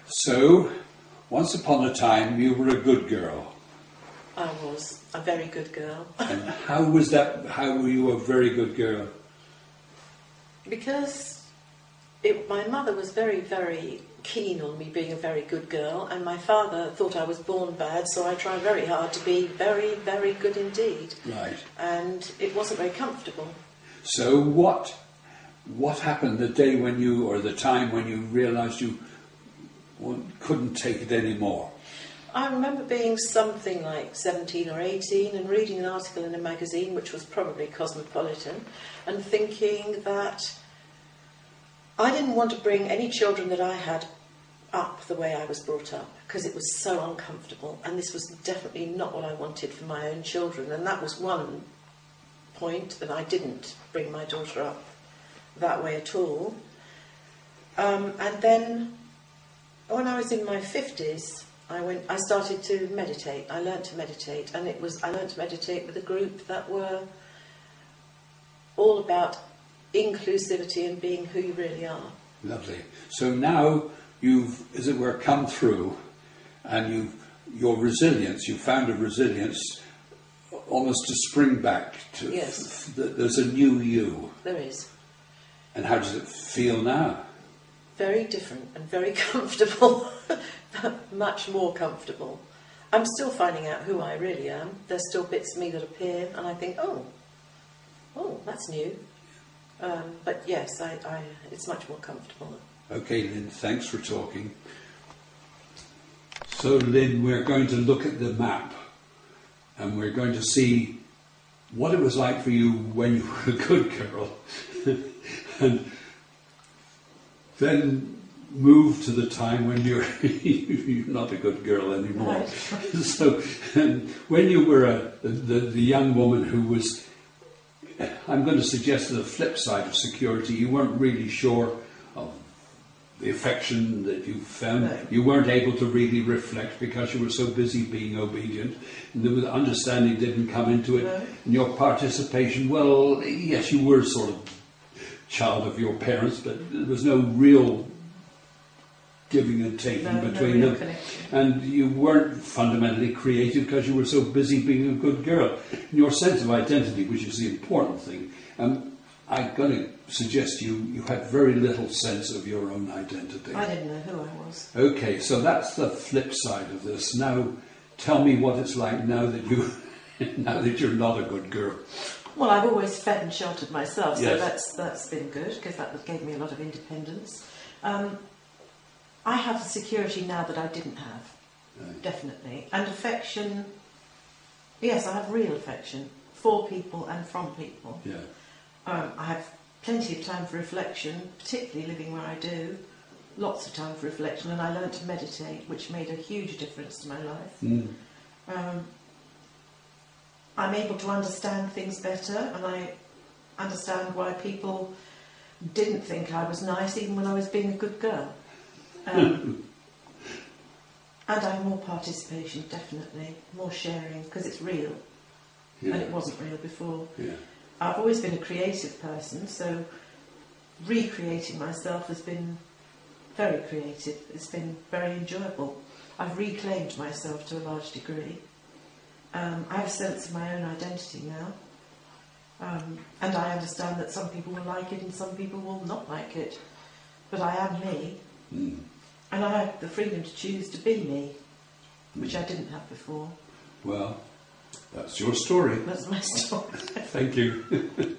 So, once upon a time you were a good girl. I was a very good girl. And how was that? How were you a very good girl? Because my mother was very, very keen on me being a very good girl, and my father thought I was born bad, so I tried very hard to be very, very good indeed. Right. And it wasn't very comfortable. So what happened the day when you, or the time when you realised you couldn't take it anymore? I remember being something like 17 or 18 and reading an article in a magazine, which was probably Cosmopolitan, and thinking that I didn't want to bring any children that I had up the way I was brought up, because it was so uncomfortable, and this was definitely not what I wanted for my own children. And that was one point that I didn't bring my daughter up that way at all. And then when I was in my 50s, I started to meditate. I learned to meditate, and I learned to meditate with a group that were all about inclusivity and being who you really are. Lovely. So now you've, as it were, come through, and your resilience, you found a resilience almost to spring back to. Yes. There's a new you. There is. And how does it feel now? Very different and very comfortable. Much more comfortable. I'm still finding out who I really am. There's still bits of me that appear, and I think, oh, that's new. But yes, it's much more comfortable. Okay, Lynn, thanks for talking. So, Lynn, we're going to look at the map, and we're going to see what it was like for you when you were a good girl, and then move to the time when you're not a good girl anymore. Right. So, when you were the young woman who was, I'm going to suggest the flip side of security, you weren't really sure of the affection that you found. No. You weren't able to really reflect because you were so busy being obedient. And the understanding didn't come into it. No. And your participation, well, yes, you were sort of child of your parents, but there was no real giving and taking between them. Connection. And you weren't fundamentally creative because you were so busy being a good girl. And your sense of identity, which is the important thing, I'm going to suggest you had very little sense of your own identity. I didn't know who I was. Okay, so that's the flip side of this. Now, tell me what it's like now that you're not a good girl. Well, I've always fed and sheltered myself, so Yes. that's been good, because that gave me a lot of independence. I have the security now that I didn't have, Right. definitely. And affection, yes, I have real affection for people and from people. Yeah. I have plenty of time for reflection, particularly living where I do, lots of time for reflection, and I learned to meditate, which made a huge difference to my life. Mm. I'm able to understand things better, and I understand why people didn't think I was nice even when I was being a good girl. And I have more participation, definitely, more sharing, because it's real, Yeah. and it wasn't real before. Yeah. I've always been a creative person, so recreating myself has been very creative. It's been very enjoyable. I've reclaimed myself to a large degree. I have a sense of my own identity now, and I understand that some people will like it and some people will not like it, but I am me, and I have the freedom to choose to be me, which I didn't have before. Well, that's your story. That's my story. Thank you.